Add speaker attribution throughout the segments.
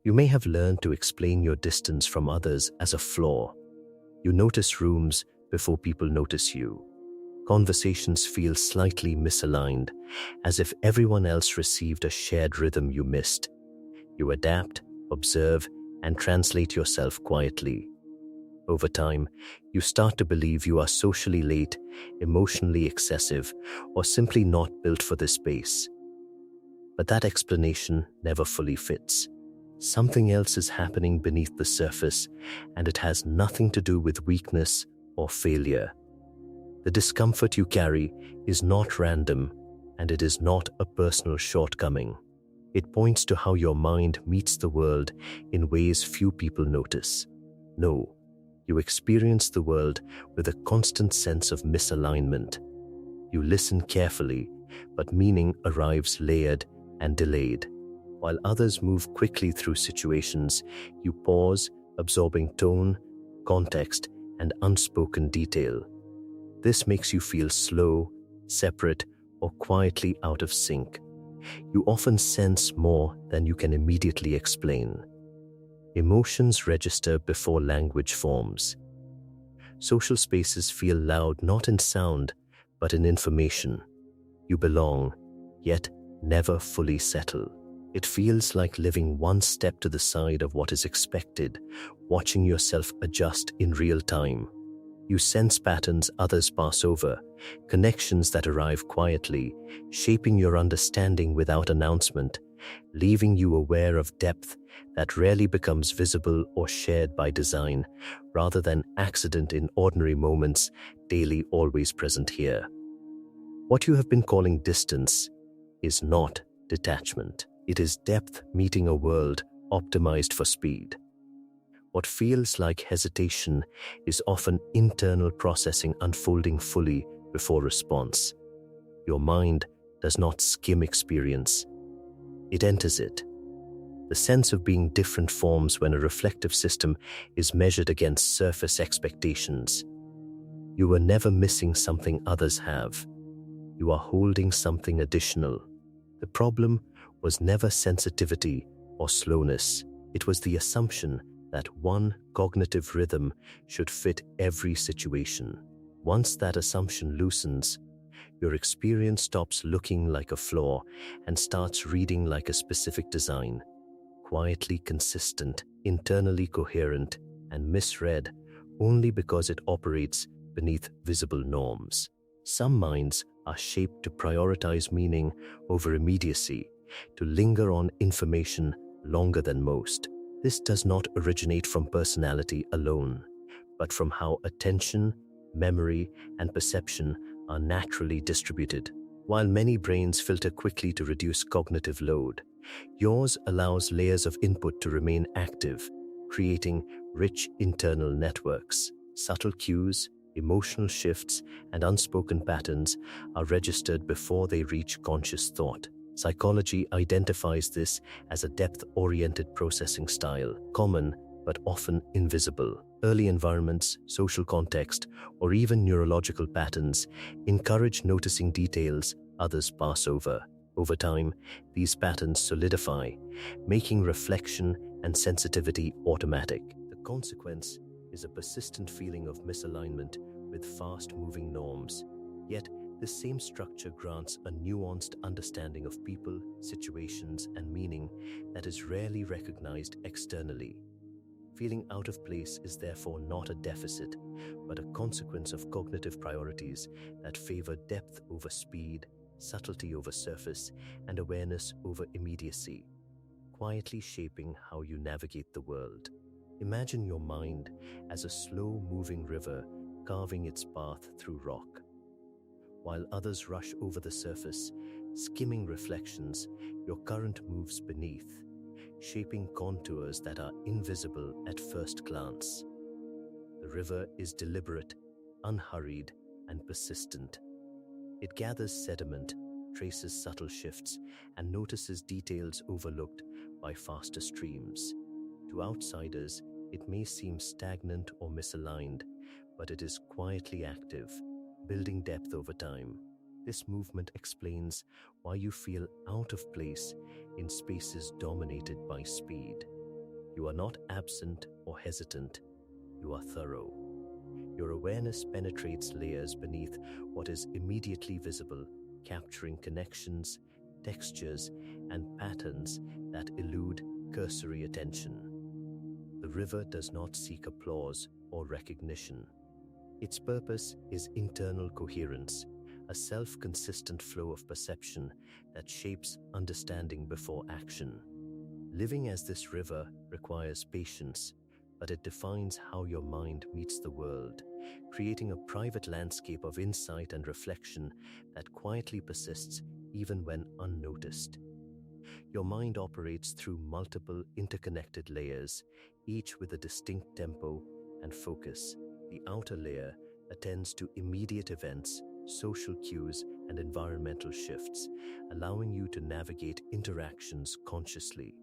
Speaker 1: You may have learned to explain your distance from others as a flaw. You notice rooms before people notice you. Conversations feel slightly misaligned, as if everyone else received a shared rhythm you missed. You adapt, observe, and translate yourself quietly. Over time, you start to believe you are socially late, emotionally excessive, or simply not built for this space. But that explanation never fully fits. Something else is happening beneath the surface, and it has nothing to do with weakness or failure. The discomfort you carry is not random, and it is not a personal shortcoming. It points to how your mind meets the world in ways few people notice. No, you experience the world with a constant sense of misalignment. You listen carefully, but meaning arrives layered and delayed. While others move quickly through situations, you pause, absorbing tone, context, and unspoken detail. This makes you feel slow, separate, or quietly out of sync. You often sense more than you can immediately explain. Emotions register before language forms. Social spaces feel loud not in sound, but in information. You belong, yet never fully settle. It feels like living one step to the side of what is expected, watching yourself adjust in real time. You sense patterns others pass over, connections that arrive quietly, shaping your understanding without announcement, leaving you aware of depth that rarely becomes visible or shared by design, rather than accident in ordinary moments, daily always present here. What you have been calling distance is not detachment. It is depth meeting a world optimized for speed. What feels like hesitation is often internal processing unfolding fully before response. Your mind does not skim experience, it enters it. The sense of being different forms when a reflective system is measured against surface expectations. You are never missing something others have. You are holding something additional. The problem was never sensitivity or slowness. It was the assumption that one cognitive rhythm should fit every situation. Once that assumption loosens, your experience stops looking like a flaw and starts reading like a specific design, quietly consistent, internally coherent, and misread only because it operates beneath visible norms. Some minds are shaped to prioritize meaning over immediacy, to linger on information longer than most. This does not originate from personality alone, but from how attention, memory, and perception are naturally distributed. While many brains filter quickly to reduce cognitive load, yours allows layers of input to remain active, creating rich internal networks. Subtle cues, emotional shifts, and unspoken patterns are registered before they reach conscious thought. Psychology identifies this as a depth-oriented processing style, common but often invisible. Early environments, social context, or even neurological patterns encourage noticing details others pass over. Over time, these patterns solidify, making reflection and sensitivity automatic. The consequence is a persistent feeling of misalignment with fast-moving norms. Yet, this same structure grants a nuanced understanding of people, situations, and meaning that is rarely recognized externally. Feeling out of place is therefore not a deficit, but a consequence of cognitive priorities that favor depth over speed, subtlety over surface, and awareness over immediacy, quietly shaping how you navigate the world. Imagine your mind as a slow-moving river carving its path through rock. While others rush over the surface, skimming reflections, your current moves beneath, shaping contours that are invisible at first glance. The river is deliberate, unhurried, and persistent. It gathers sediment, traces subtle shifts, and notices details overlooked by faster streams. To outsiders, it may seem stagnant or misaligned, but it is quietly active, building depth over time. This movement explains why you feel out of place in spaces dominated by speed. You are not absent or hesitant, you are thorough. Your awareness penetrates layers beneath what is immediately visible, capturing connections, textures, and patterns that elude cursory attention. The river does not seek applause or recognition. Its purpose is internal coherence, a self-consistent flow of perception that shapes understanding before action. Living as this river requires patience, but it defines how your mind meets the world, creating a private landscape of insight and reflection that quietly persists even when unnoticed. Your mind operates through multiple interconnected layers, each with a distinct tempo and focus. The outer layer attends to immediate events, social cues, and environmental shifts, allowing you to navigate interactions consciously.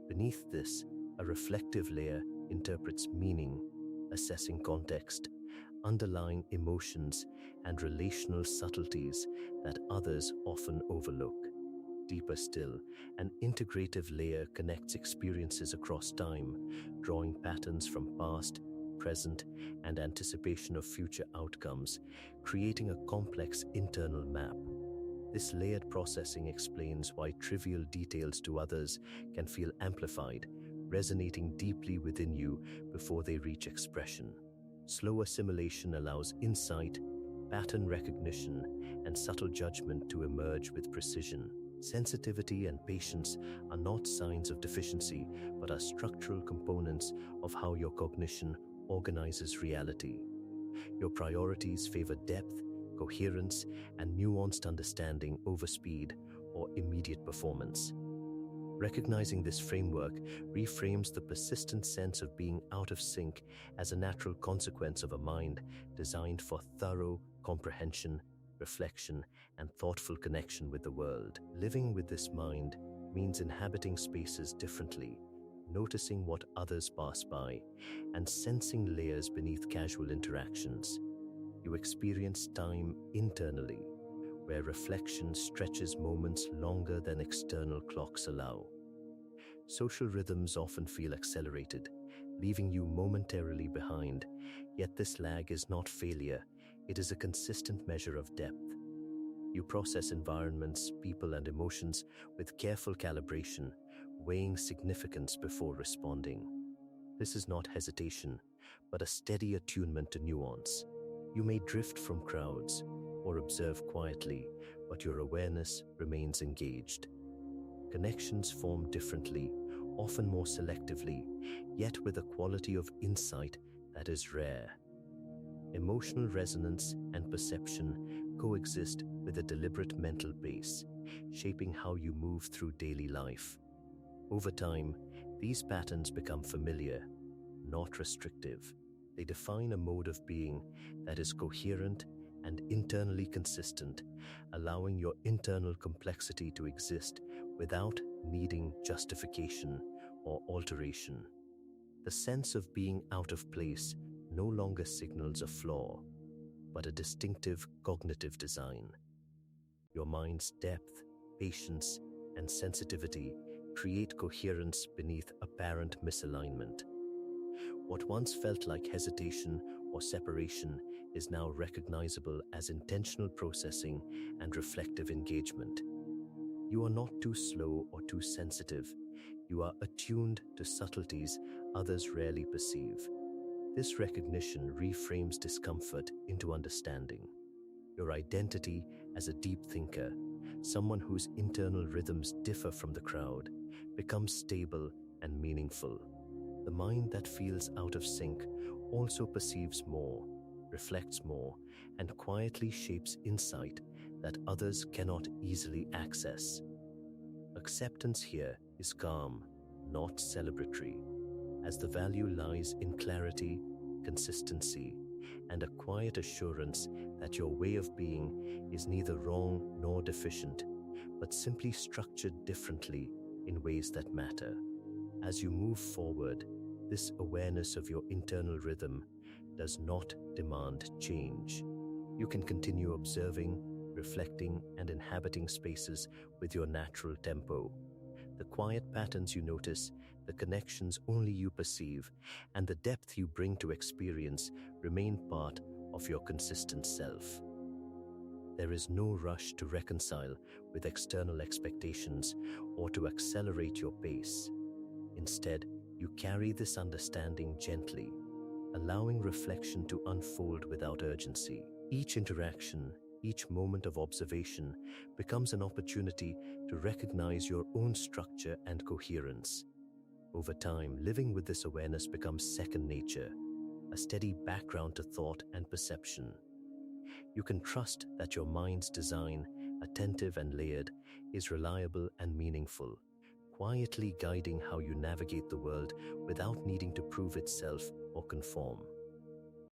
Speaker 1: Beneath this, a reflective layer interprets meaning, assessing context, underlying emotions, and relational subtleties that others often overlook. Deeper still, an integrative layer connects experiences across time, drawing patterns from past, present, and anticipation of future outcomes, creating a complex internal map. This layered processing explains why trivial details to others can feel amplified, resonating deeply within you before they reach expression. Slow assimilation allows insight, pattern recognition, and subtle judgment to emerge with precision. Sensitivity and patience are not signs of deficiency, but are structural components of how your cognition organizes reality. Your priorities favor depth, coherence, and nuanced understanding over speed or immediate performance. Recognizing this framework reframes the persistent sense of being out of sync as a natural consequence of a mind designed for thorough comprehension, reflection, and thoughtful connection with the world. Living with this mind means inhabiting spaces differently, noticing what others pass by, and sensing layers beneath casual interactions. You experience time internally, where reflection stretches moments longer than external clocks allow. Social rhythms often feel accelerated, leaving you momentarily behind, yet this lag is not failure, it is a consistent measure of depth. You process environments, people, and emotions with careful calibration, weighing significance before responding. This is not hesitation, but a steady attunement to nuance. You may drift from crowds or observe quietly, but your awareness remains engaged. Connections form differently, often more selectively, yet with a quality of insight that is rare. Emotional resonance and perception coexist with a deliberate mental pace, shaping how you move through daily life. Over time, these patterns become familiar, not restrictive. They define a mode of being that is coherent and internally consistent, allowing your internal complexity to exist without needing justification or alteration. The sense of being out of place no longer signals a flaw, but a distinctive cognitive design. Your mind's depth, patience, and sensitivity create coherence beneath apparent misalignment. What once felt like hesitation or separation is now recognizable as intentional processing and reflective engagement. You are not too slow or too sensitive. You are attuned to subtleties others rarely perceive. This recognition reframes discomfort into understanding. Your identity as a deep thinker, someone whose internal rhythms differ from the crowd, becomes stable and meaningful. The mind that feels out of sync also perceives more, reflects more, and quietly shapes insight that others cannot easily access. Acceptance here is calm, not celebratory, as the value lies in clarity, consistency, and a quiet assurance that your way of being is neither wrong nor deficient, but simply structured differently in ways that matter. As you move forward, this awareness of your internal rhythm does not demand change. You can continue observing, reflecting, and inhabiting spaces with your natural tempo. The quiet patterns you notice, the connections only you perceive, and the depth you bring to experience remain part of your consistent self. There is no rush to reconcile with external expectations or to accelerate your pace. Instead, you carry this understanding gently, allowing reflection to unfold without urgency. Each interaction, each moment of observation becomes an opportunity to recognize your own structure and coherence. Over time, living with this awareness becomes second nature, a steady background to thought and perception. You can trust that your mind's design, attentive and layered, is reliable and meaningful, quietly guiding how you navigate the world without needing to prove itself or conform.